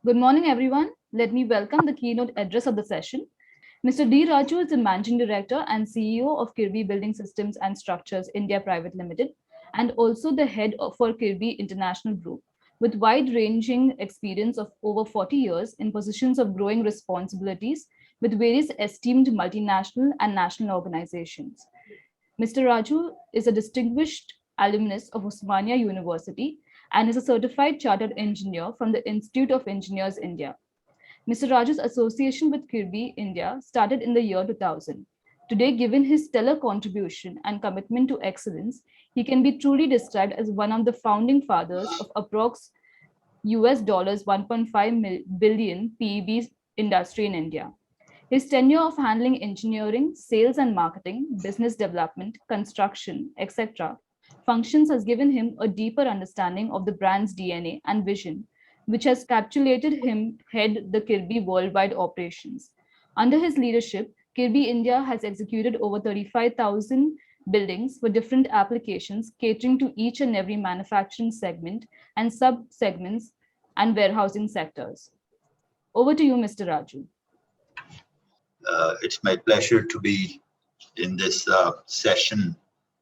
Good morning, everyone. Let me welcome the keynote address of the session. Mr. D. Raju is the Managing Director and CEO of Kirby Building Systems and Structures India Private Limited, and also the head for Kirby International Group, with wide-ranging experience of over 40 years in positions of growing responsibilities with various esteemed multinational and national organizations. Mr. Raju is a distinguished alumnus of Osmania University and is a certified chartered engineer from the Institute of Engineers India. Mr. Raju's association with Kirby India started in the year 2000. Today, given his stellar contribution and commitment to excellence, he can be truly described as one of the founding fathers of approx US dollars 1.5 billion PEB industry in India. His tenure of handling engineering, sales and marketing, business development, construction, etc., functions has given him a deeper understanding of the brand's DNA and vision, which has capitulated him head the Kirby worldwide operations. Under his leadership, Kirby India has executed over 35,000 buildings for different applications, catering to each and every manufacturing segment and sub-segments and warehousing sectors. Over to you, Mr. Raju. It's my pleasure to be in this session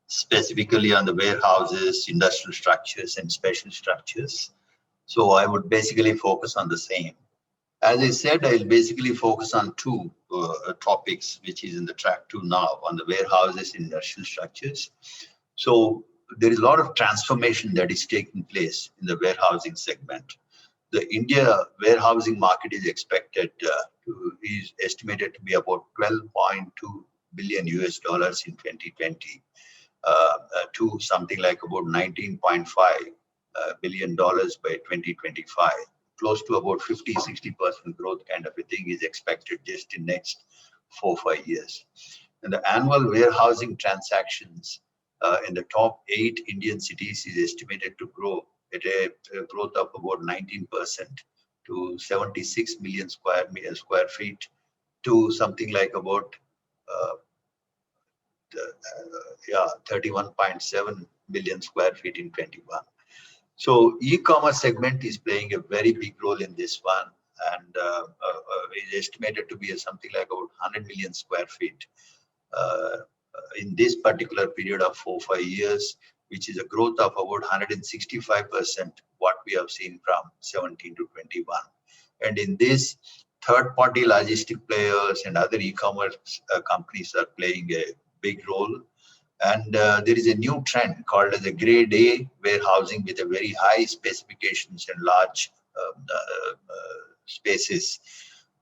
specifically on the warehouses, industrial structures, and special structures. So I would basically focus on the same. As I said, I'll basically focus on two topics, which is in the track two now, on the warehouses, industrial structures. So there is a lot of transformation that is taking place in the warehousing segment. The India warehousing market is is estimated to be about 12.2 billion US dollars in 2020 to something like about 19.5 billion dollars by 2025. Close to about 50-60% growth kind of a thing is expected just in next 4-5 years. And the annual warehousing transactions in the top 8 Indian cities is estimated to grow at a growth of about 19% to 76 million square feet to something like about 31.7 million square feet in 21. So e-commerce segment is playing a very big role in this one, and is estimated to be something like about 100 million square feet in this particular period of 4-5 years, which is a growth of about 165% what we have seen from 17 to 21. And in this, third-party logistic players and other e-commerce companies are playing a big role. And there is a new trend called as a grade A warehousing with a very high specifications and large spaces.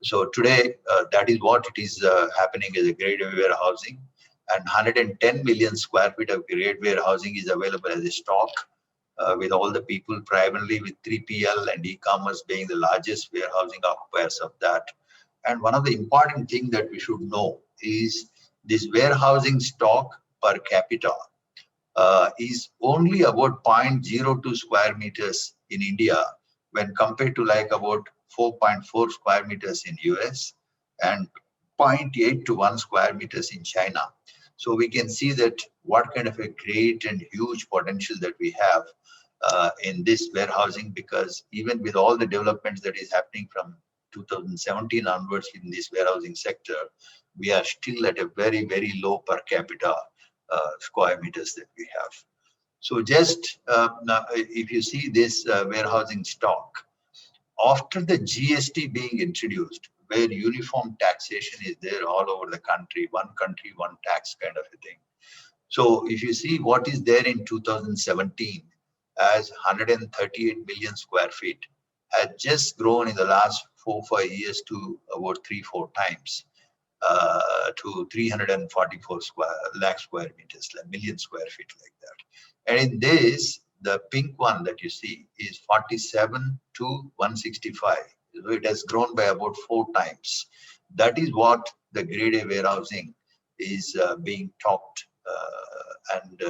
So today, that is what it is happening as a grade A warehousing. And 110 million square feet of grade warehousing is available as a stock with all the people, primarily with 3PL and e-commerce being the largest warehousing occupiers of that. And one of the important things that we should know is this warehousing stock per capita is only about 0.02 square meters in India when compared to like about 4.4 square meters in US and 0.8 to 1 square meters in China. So we can see that what kind of a great and huge potential that we have in this warehousing, because even with all the developments that is happening from 2017 onwards in this warehousing sector, we are still at a very, very low per capita square meters that we have. So just now, if you see this warehousing stock, after the GST being introduced, where uniform taxation is there all over the country, one tax kind of a thing. So if you see what is there in 2017 as 138 million square feet, had just grown in the last 4-5 years to about 3-4 times to 344 lakh square meters, like million square feet like that. And in this, the pink one that you see is 47 to 165. So it has grown by about 4 times. That is what the grade A warehousing is being talked and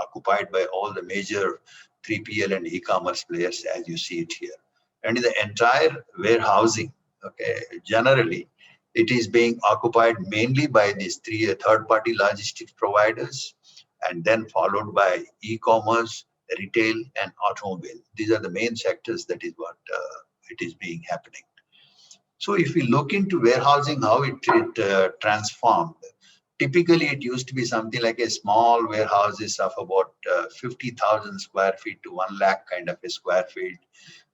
occupied by all the major 3PL and e-commerce players, as you see it here. And in the entire warehousing, okay, generally, it is being occupied mainly by these 3 third-party logistics providers, and then followed by e-commerce, retail, and automobile. These are the main sectors that is what it is being happening. So if we look into warehousing, how it transformed, typically it used to be something like a small warehouses of about 50,000 square feet to 1 lakh kind of a square feet,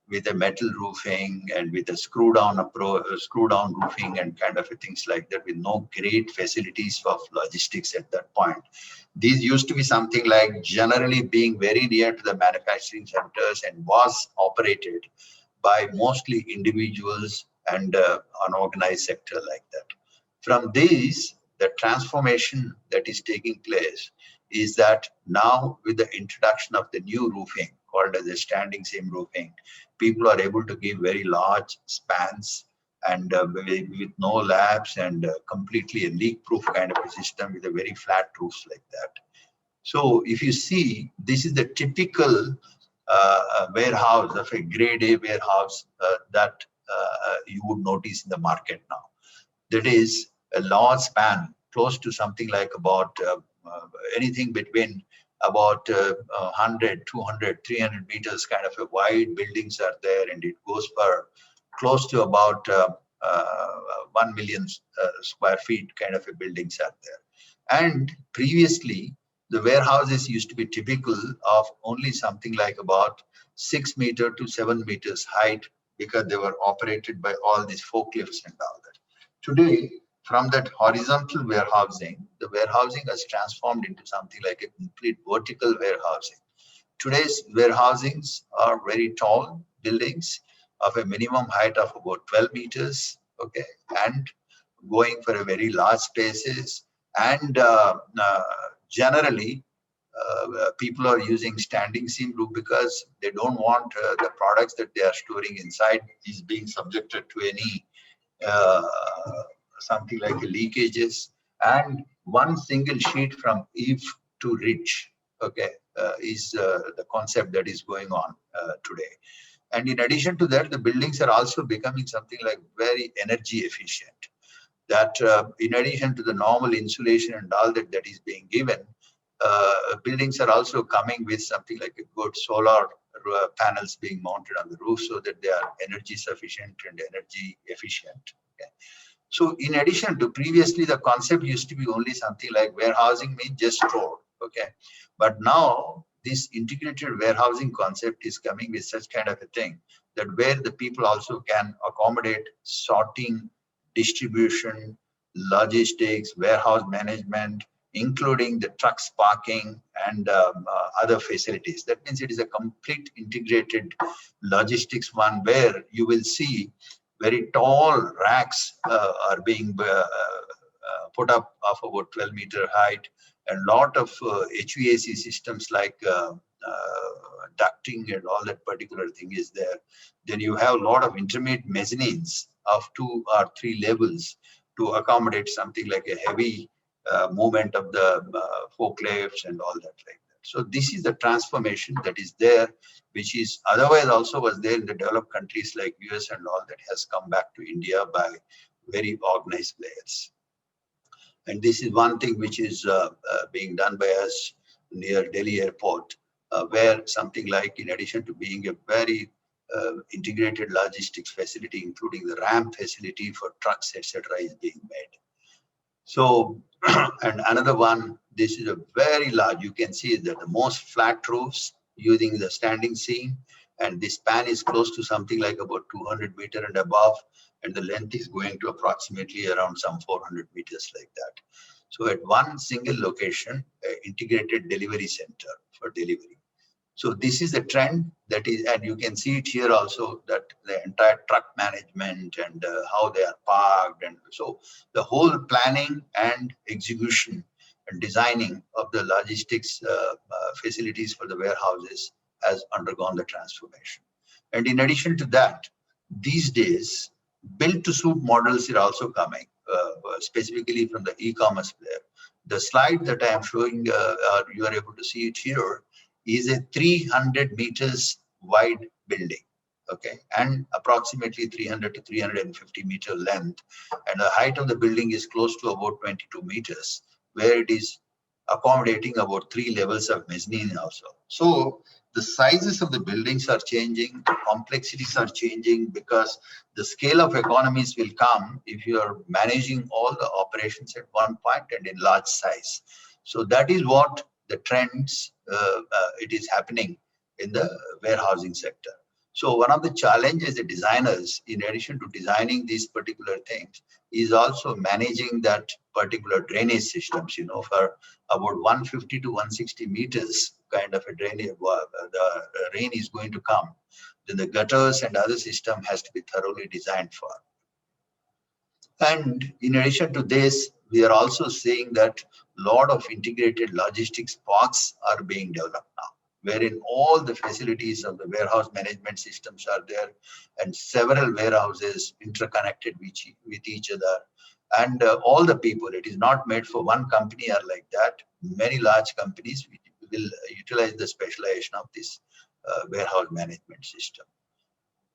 with a metal roofing and with a screw down roofing and kind of things like that, with no great facilities of logistics at that point. These used to be something like generally being very near to the manufacturing centers and was operated by mostly individuals and unorganized sector like that. From these, the transformation that is taking place is that now with the introduction of the new roofing called as a standing seam roofing, people are able to give very large spans and with no labs and completely a leak-proof kind of a system with a very flat roofs like that. So if you see, this is the typical warehouse of a grade A warehouse that you would notice in the market now. That is a large span, close to something like about anything between about 100, 200, 300 meters kind of a wide buildings are there, and it goes for close to about 1 million square feet kind of a buildings are there. And previously, the warehouses used to be typical of only something like about 6 meter to 7 meters height, because they were operated by all these forklifts and all that. Today, from that horizontal warehousing, the warehousing has transformed into something like a complete vertical warehousing. Today's warehousings are very tall buildings of a minimum height of about 12 meters, okay, and going for a very large spaces. And generally, people are using standing seam roof because they don't want the products that they are storing inside is being subjected to any uh, something like leakages. And one single sheet from eave to ridge, okay, is the concept that is going on today. And in addition to that, the buildings are also becoming something like very energy efficient. That in addition to the normal insulation and all that that is being given, buildings are also coming with something like a good solar panels being mounted on the roof so that they are energy sufficient and energy efficient. Okay. So in addition to previously, the concept used to be only something like warehousing means just store. Okay. But now this integrated warehousing concept is coming with such kind of a thing that where the people also can accommodate sorting, distribution, logistics, warehouse management, including the trucks parking and other facilities. That means it is a complete integrated logistics one where you will see very tall racks are being put up of about 12-meter height, and lot of HVAC systems like ducting and all that particular thing is there. Then you have a lot of intermediate mezzanines of 2 or 3 levels to accommodate something like a heavy movement of the forklifts and all that like that. So this is the transformation that is there, which is otherwise also was there in the developed countries like US and all, that has come back to India by very organized players. And this is one thing which is being done by us near Delhi airport, where something like, in addition to being a very integrated logistics facility, including the ramp facility for trucks, etc., is being made. So, and another one, this is a very large, you can see that the most flat roofs using the standing seam, and the span is close to something like about 200 meter and above, and the length is going to approximately around some 400 meters like that. So at one single location, integrated delivery center for delivery. So this is the trend that is, and you can see it here also, that the entire truck management and how they are parked. And so the whole planning and execution and designing of the logistics facilities for the warehouses has undergone the transformation. And in addition to that, these days, built to suit models are also coming, specifically from the e-commerce player. The slide that I am showing, you are able to see it here, is a 300 meters wide building, okay, and approximately 300 to 350 meter length, and the height of the building is close to about 22 meters, where it is accommodating about 3 levels of mezzanine also. So the sizes of the buildings are changing, the complexities are changing, because the scale of economies will come if you are managing all the operations at one point and in large size. So that is what the trends it is happening in the warehousing sector. So one of the challenges the designers, in addition to designing these particular things, is also managing that particular drainage systems, for about 150 to 160 meters kind of a drainage, the rain is going to come, then the gutters and other system has to be thoroughly designed for. And in addition to this, we are also seeing that a lot of integrated logistics parks are being developed now, wherein all the facilities of the warehouse management systems are there, and several warehouses interconnected with each other. And all the people, it is not made for one company or like that. Many large companies will utilize the specialization of this warehouse management system.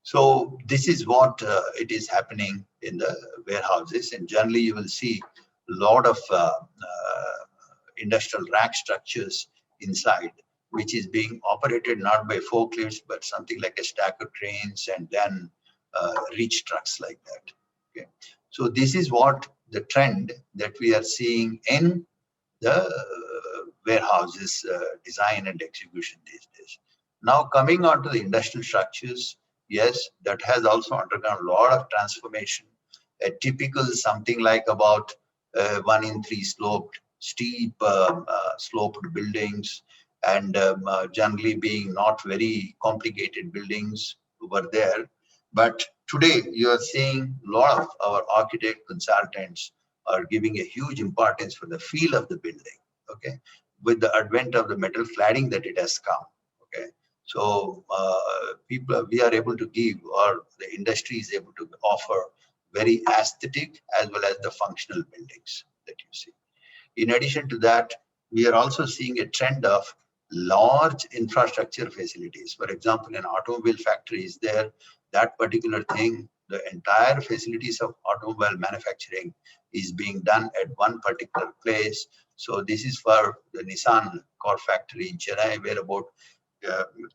So this is what it is happening in the warehouses, and generally you will see a lot of industrial rack structures inside, which is being operated not by forklifts but something like a stack of trains and then reach trucks like that. Okay, so this is what the trend that we are seeing in the warehouses design and execution these days. Now coming on to the industrial structures, yes, that has also undergone a lot of transformation. A typical something like about 1 in 3 sloped, steep sloped buildings, and generally being not very complicated buildings were there. But today you are seeing a lot of our architect consultants are giving a huge importance for the feel of the building. Okay, with the advent of the metal cladding that it has come. Okay, so people, we are able to give, or the industry is able to offer very aesthetic as well as the functional buildings that you see. In addition to that, we are also seeing a trend of large infrastructure facilities. For example, an automobile factory is there, that particular thing, the entire facilities of automobile manufacturing is being done at one particular place. So this is for the Nissan car factory in Chennai, where about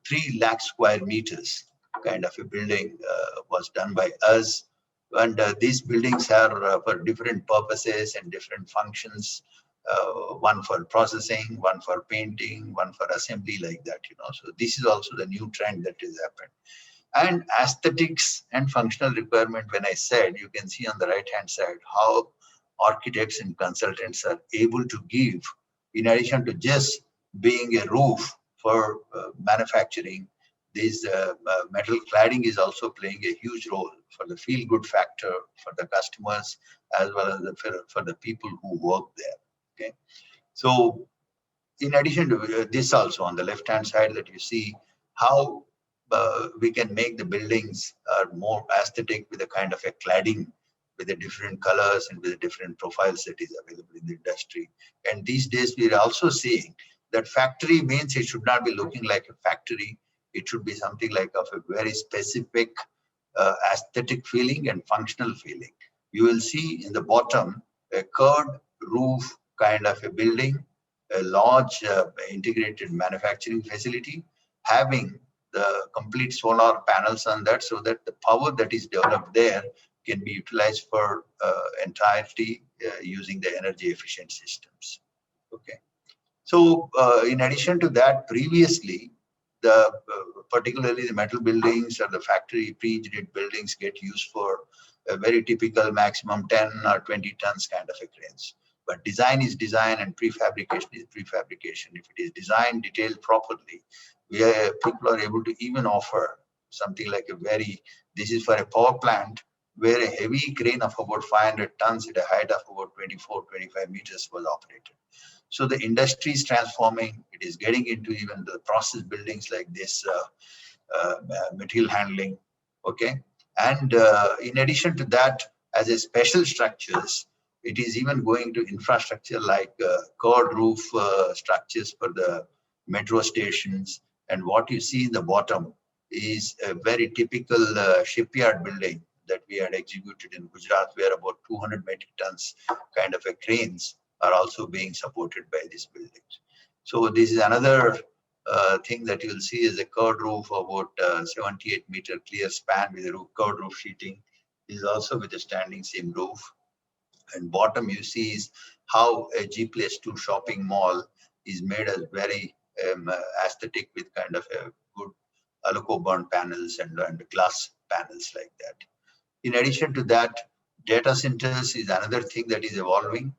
3 lakh square meters kind of a building was done by us. And these buildings are for different purposes and different functions. One for processing, one for painting, one for assembly, like that. So this is also the new trend that has happened. And aesthetics and functional requirement, when I said, you can see on the right hand side how architects and consultants are able to give, in addition to just being a roof for manufacturing, this metal cladding is also playing a huge role for the feel good factor for the customers as well as for the people who work there. Okay, so in addition to this, also on the left hand side, that you see how we can make the buildings more aesthetic with a kind of a cladding with the different colors and with the different profiles that is available in the industry. And these days we are also seeing that factory means it should not be looking like a factory. It should be something like of a very specific aesthetic feeling and functional feeling. You will see in the bottom a curved roof kind of a building, a large integrated manufacturing facility having the complete solar panels on that, so that the power that is developed there can be utilized for entirety using the energy efficient systems. Okay. So in addition to that, previously, the particularly the metal buildings or the factory pre-engineered buildings get used for a very typical maximum 10 or 20 tons kind of a cranes. But design is design and prefabrication is prefabrication. If it is designed, detailed properly, people are able to even offer something like this is for a power plant where a heavy crane of about 500 tons at a height of about 24-25 meters was operated. So the industry is transforming. It is getting into even the process buildings like this, material handling. Okay, and in addition to that, as a special structures, it is even going to infrastructure like cord roof structures for the metro stations. And what you see in the bottom is a very typical shipyard building that we had executed in Gujarat, where about 200 metric tons kind of a cranes are also being supported by these buildings. So this is another thing that you'll see is a curved roof about 78-meter clear span with a curved roof sheeting. This is also with a standing seam roof. And bottom you see is how a G plus 2 shopping mall is made as very aesthetic with kind of a good alucobond panels and glass panels like that. In addition to that, data centers is another thing that is evolving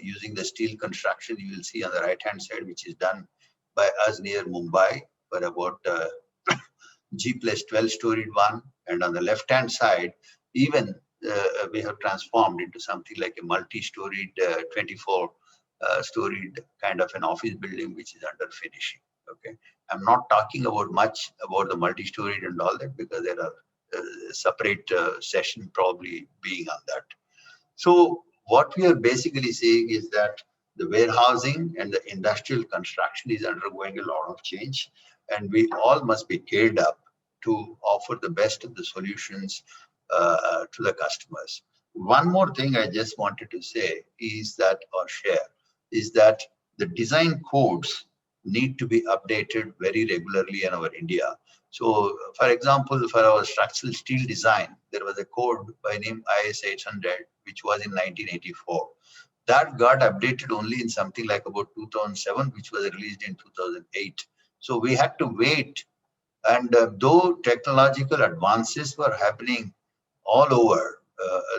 using the steel construction. You will see on the right hand side, which is done by us near Mumbai, for about G plus 12 storied one. And on the left hand side, even we have transformed into something like a multi-storied 24 storied kind of an office building, which is under finishing. Okay, I'm not talking about much about the multi-storied and all that because there are separate session probably being on that. So what we are basically saying is that the warehousing and the industrial construction is undergoing a lot of change, and we all must be geared up to offer the best of the solutions to the customers. One more thing I just wanted to say is that, or share, is that the design codes need to be updated very regularly in our India. So, for example, for our structural steel design, there was a code by name IS 800, which was in 1984. That got updated only in something like about 2007, which was released in 2008. So we had to wait. And though technological advances were happening all over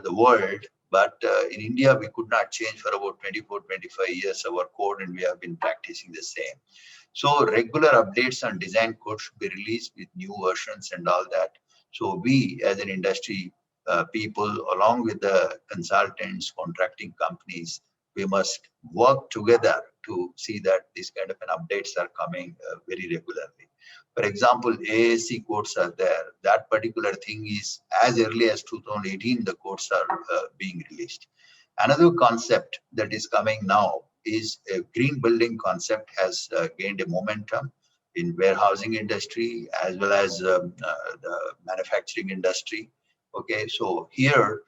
the world, but in India, we could not change for about 24, 25 years our code, and we have been practicing the same. So regular updates on design code should be released with new versions and all that. So we as an industry people, along with the consultants, contracting companies, we must work together to see that these kind of an updates are coming very regularly. For example, AAC codes are there. That particular thing is as early as 2018, the codes are being released. Another concept that is coming now is a green building concept has gained a momentum in warehousing industry as well as the manufacturing industry. Okay, so here,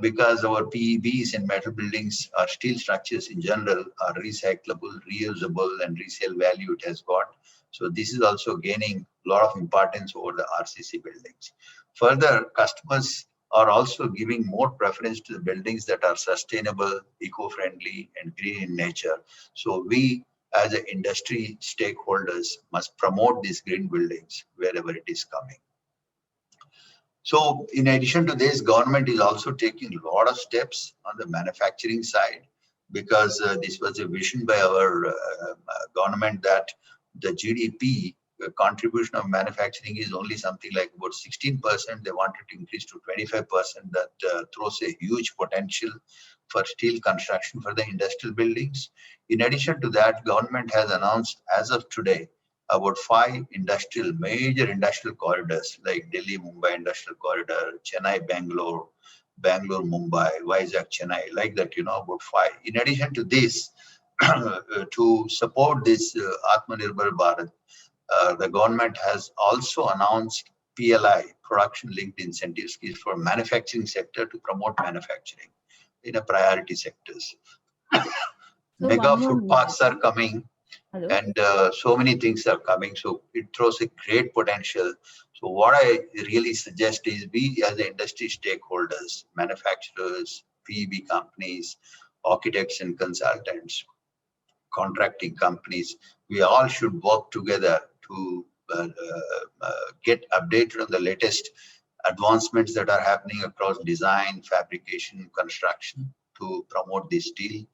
because our PEBs in metal buildings or steel structures in general are recyclable, reusable, and resale value it has got. So this is also gaining a lot of importance over the RCC buildings. Further, customers are also giving more preference to the buildings that are sustainable, eco-friendly, and green in nature. So we, as an industry stakeholders, must promote these green buildings wherever it is coming. So in addition to this, government is also taking a lot of steps on the manufacturing side because this was a vision by our government that the GDP contribution of manufacturing is only something like about 16%. They wanted to increase to 25%. That throws a huge potential for steel construction for the industrial buildings. In addition to that, government has announced as of today about 5 major industrial corridors like Delhi, Mumbai Industrial Corridor, Chennai, Bangalore, Bangalore, Mumbai, Vizag, Chennai, like that, about 5. In addition to this, to support this Atmanirbhar Bharat, the government has also announced PLI, production linked incentive schemes for manufacturing sector to promote manufacturing in a priority sectors. So Mega one more food parks are coming, hello. and so many things are coming. So it throws a great potential. So what I really suggest is we as the industry stakeholders, manufacturers, PEB companies, architects and consultants, contracting companies, we all should work together to get updated on the latest advancements that are happening across design, fabrication, construction to promote this deal.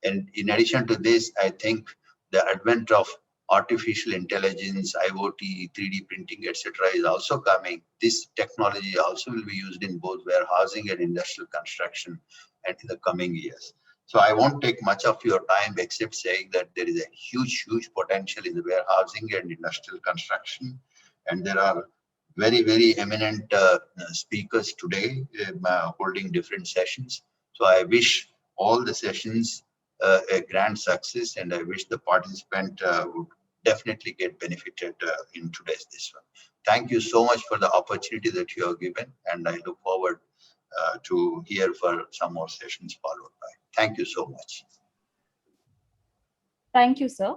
And in addition to this, I think the advent of artificial intelligence, IoT, 3D printing, etc., is also coming. This technology also will be used in both warehousing and industrial construction and in the coming years. So I won't take much of your time except saying that there is a huge, huge potential in the warehousing and industrial construction. And there are very, very eminent speakers today holding different sessions. So I wish all the sessions a grand success, and I wish the participant would definitely get benefited in today's this one. Thank you so much for the opportunity that you have given, and I look forward to hear for some more sessions followed by. Thank you so much. Thank you, sir.